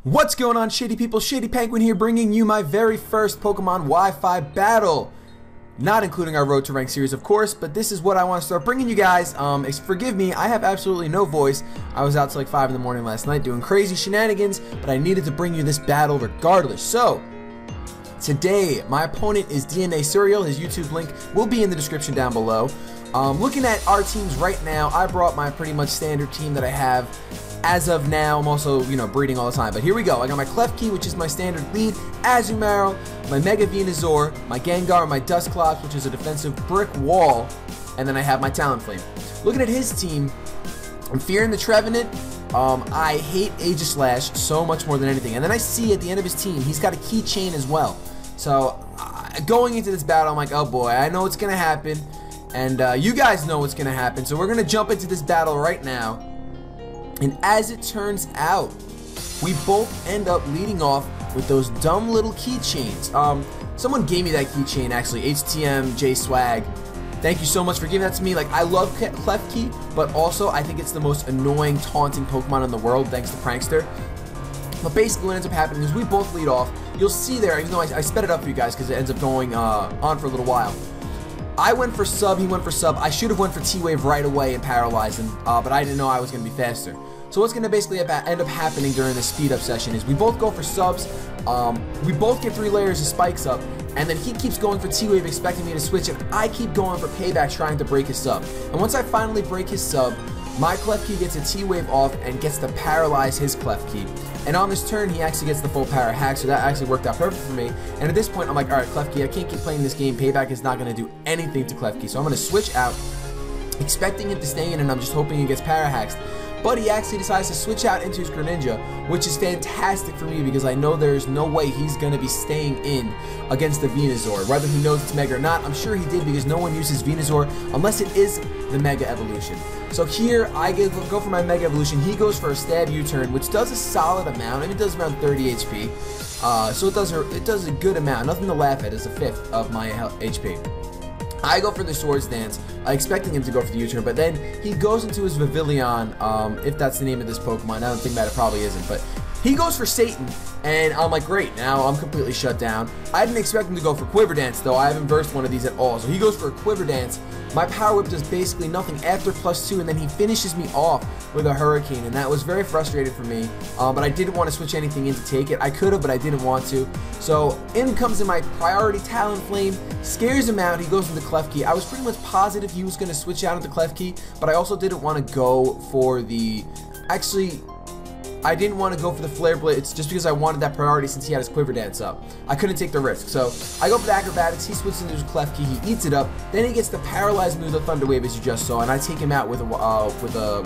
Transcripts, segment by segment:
What's going on, Shady people? ShadyPenguinn here, bringing you my very first Pokemon Wi-Fi battle. Not including our Road to Rank series, of course, but this is what I want to start bringing you guys. Forgive me, I have absolutely no voice. I was out till like 5 in the morning last night doing crazy shenanigans, but I needed to bring you this battle regardless. So, today, my opponent is DNACereal. His YouTube link will be in the description down below. Looking at our teams right now, I brought my pretty much standard team that I have as of now. I'm also, breeding all the time. But here we go. I got my Klefki, which is my standard lead, Azumarill, my Mega Venusaur, my Gengar, my Dusclops, which is a defensive brick wall, and then I have my Talonflame. Looking at his team, I'm fearing the Trevenant. I hate Aegislash so much more than anything. And then I see at the end of his team, he's got a keychain as well. So, going into this battle, I'm like, oh boy, I know what's going to happen. And you guys know what's going to happen. So we're going to jump into this battle right now. And as it turns out, we both end up leading off with those dumb little keychains. Someone gave me that keychain, actually, HTM J Swag. Thank you so much for giving that to me. Like, I love Klefki, but also I think it's the most annoying, taunting Pokemon in the world, thanks to Prankster. But basically what ends up happening is we both lead off. You'll see there, even though I sped it up for you guys because it ends up going on for a little while. I went for sub, he went for sub. I should have went for T-Wave right away and paralyzed him, but I didn't know I was going to be faster. So what's going to basically end up happening during this speed up session is we both go for subs, we both get 3 layers of spikes up, and then he keeps going for T-Wave expecting me to switch, and I keep going for payback trying to break his sub. And once I finally break his sub, my Klefki gets a T-Wave off and gets to paralyze his Klefki. And on this turn, he actually gets the full power hack, so that actually worked out perfect for me. And at this point, I'm like, alright, Klefki, I can't keep playing this game. Payback is not going to do anything to Klefki, so I'm going to switch out, expecting him to stay in, and I'm just hoping he gets power hacks. But he actually decides to switch out into his Greninja, which is fantastic for me because I know there's no way he's going to be staying in against the Venusaur. Whether he knows it's Mega or not, I'm sure he did because no one uses Venusaur unless it is the Mega Evolution. So here, I go for my Mega Evolution. He goes for a Stab U-turn, which does a solid amount, and it does around 30 HP. So it does a good amount. Nothing to laugh at. It's a fifth of my HP. I go for the Swords Dance, expecting him to go for the U-turn, but then he goes into his Vivillon, if that's the name of this Pokemon. I don't think that it probably isn't, but he goes for Satan, and I'm like, great, now I'm completely shut down. I didn't expect him to go for Quiver Dance, though. I haven't versed one of these at all, so he goes for a Quiver Dance. My Power Whip does basically nothing after +2, and then he finishes me off with a Hurricane, and that was very frustrating for me, but I didn't want to switch anything in to take it. I could have, but I didn't want to. So in comes in my priority Talonflame, scares him out, he goes into Klefki. I was pretty much positive he was going to switch out into Klefki, but I also didn't want to go for the... Actually, I didn't want to go for the Flare Blitz just because I wanted that priority since he had his Quiver Dance up. I couldn't take the risk. So I go for the Acrobatics, he switches into his Klefki, he eats it up, then he gets the paralyzed move, the Thunder Wave, as you just saw, and I take him out with a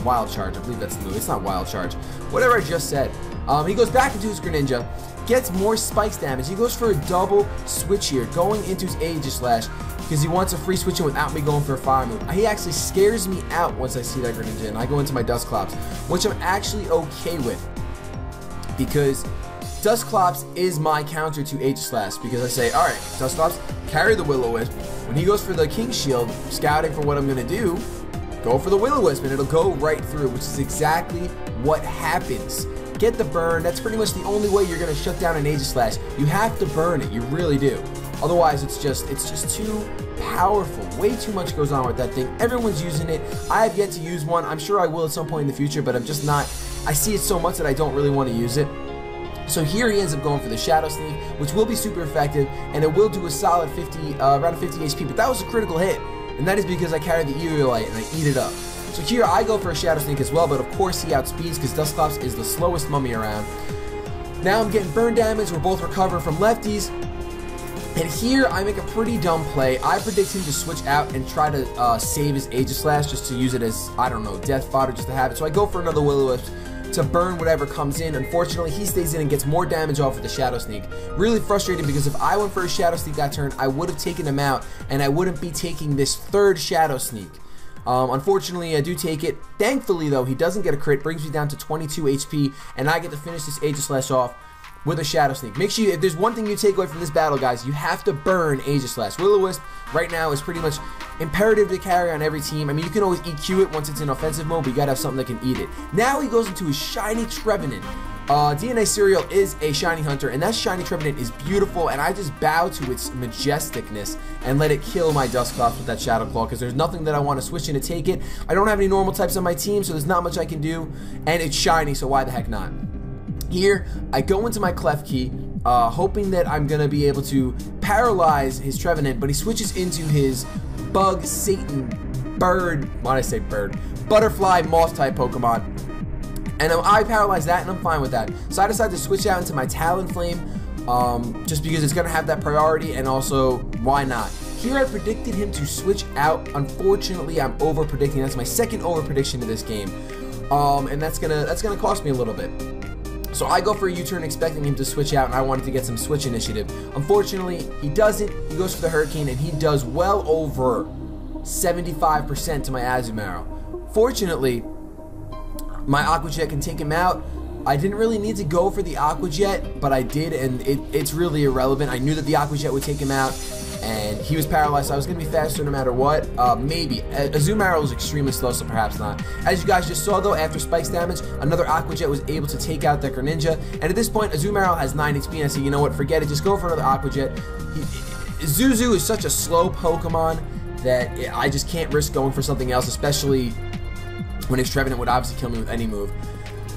Wild Charge. I believe that's the move. It's not Wild Charge. Whatever I just said. He goes back into his Greninja, gets more spikes damage. He goes for a double switch here, going into his Aegislash, because he wants a free switch in without me going for a fire move. He actually scares me out once I see that Greninja, and I go into my Dusclops, which I'm actually okay with, because Dusclops is my counter to Aegislash, because I say, alright, Dusclops, carry the Will-O-Wisp. When he goes for the King Shield, scouting for what I'm going to do, go for the Will-O-Wisp, and it'll go right through, which is exactly what happens. Get the burn. That's pretty much the only way you're going to shut down an Aegislash. You have to burn it. You really do. Otherwise, it's just too powerful. Way too much goes on with that thing. Everyone's using it. I have yet to use one. I'm sure I will at some point in the future, but I'm just not. I see it so much that I don't really want to use it. So here he ends up going for the Shadow Sneak, which will be super effective, and it will do a solid 50, around 50 HP. But that was a critical hit, and that is because I carried the Eolite and I eat it up. So here I go for a Shadow Sneak as well, but of course he outspeeds because Dusclops is the slowest mummy around. Now I'm getting burn damage, we're both recovering from lefties, and here I make a pretty dumb play. I predict him to switch out and try to save his Aegislash just to use it as, I don't know, death fodder just to have it. So I go for another Will-O-Wisp to burn whatever comes in. Unfortunately, he stays in and gets more damage off with the Shadow Sneak. Really frustrating because if I went for a Shadow Sneak that turn, I would have taken him out, and I wouldn't be taking this third Shadow Sneak. Unfortunately, I do take it. Thankfully, though, he doesn't get a crit, brings me down to 22 HP, and I get to finish this Aegislash off with a Shadow Sneak. Make sure, if there's one thing you take away from this battle, guys, you have to burn Aegislash. Will-O-Wisp right now is pretty much imperative to carry on every team. I mean, you can always EQ it once it's in offensive mode, but you gotta have something that can eat it. Now he goes into his shiny Trevenant, DNACereal is a shiny hunter, and that shiny Trevenant is beautiful, and I just bow to its majesticness and let it kill my Dusclops with that Shadow Claw, because there's nothing that I want to switch in to take it. I don't have any normal types on my team, so there's not much I can do, and it's shiny, so why the heck not? Here, I go into my Clef Key, hoping that I'm going to be able to paralyze his Trevenant, but he switches into his Bug, Satan, Bird, why did I say Bird? Butterfly, Moss type Pokemon. And I paralyze that, and I'm fine with that. So I decided to switch out into my Talonflame, just because it's going to have that priority, and also, why not? Here I predicted him to switch out. Unfortunately, I'm over-predicting. That's my second over-prediction of this game. And that's gonna cost me a little bit. So I go for a U-turn expecting him to switch out, and I wanted to get some switch initiative. Unfortunately, he doesn't. He goes for the Hurricane, and he does well over 75% to my Azumarill. Fortunately, my Aqua Jet can take him out. I didn't really need to go for the Aqua Jet, but I did, and it's really irrelevant. I knew that the Aqua Jet would take him out, and he was paralyzed, so I was going to be faster no matter what. Maybe. Azumarill was extremely slow, so perhaps not. As you guys just saw, though, after Spike's damage, another Aqua Jet was able to take out that Greninja, and at this point, Azumarill has 9 HP, and I said, you know what, forget it, just go for another Aqua Jet. Zuzu is such a slow Pokemon that I just can't risk going for something else, especially when his Trevenant would obviously kill me with any move.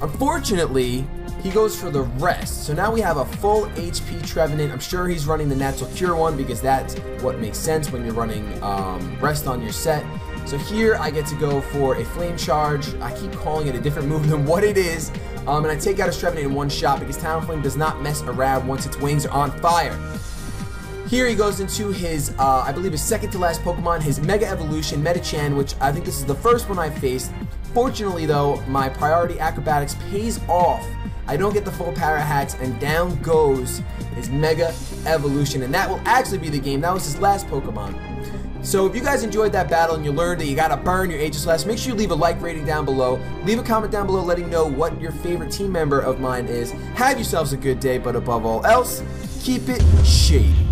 Unfortunately, he goes for the Rest. So now we have a full HP Trevenant. I'm sure he's running the Natural Cure one because that's what makes sense when you're running Rest on your set. So here I get to go for a Flame Charge. I keep calling it a different move than what it is. And I take out his Trevenant in one shot because Talonflame does not mess around once its wings are on fire. Here he goes into his, I believe his second to last Pokemon, his Mega Evolution, Metachan, which I think this is the first one I faced. Fortunately though, my priority acrobatics pays off. I don't get the full Para Hacks, and down goes his Mega Evolution, and that will actually be the game. That was his last Pokemon. So if you guys enjoyed that battle and you learned that you gotta burn your Aegislash, make sure you leave a like rating down below. Leave a comment down below letting me know what your favorite team member of mine is. Have yourselves a good day, but above all else, keep it shady.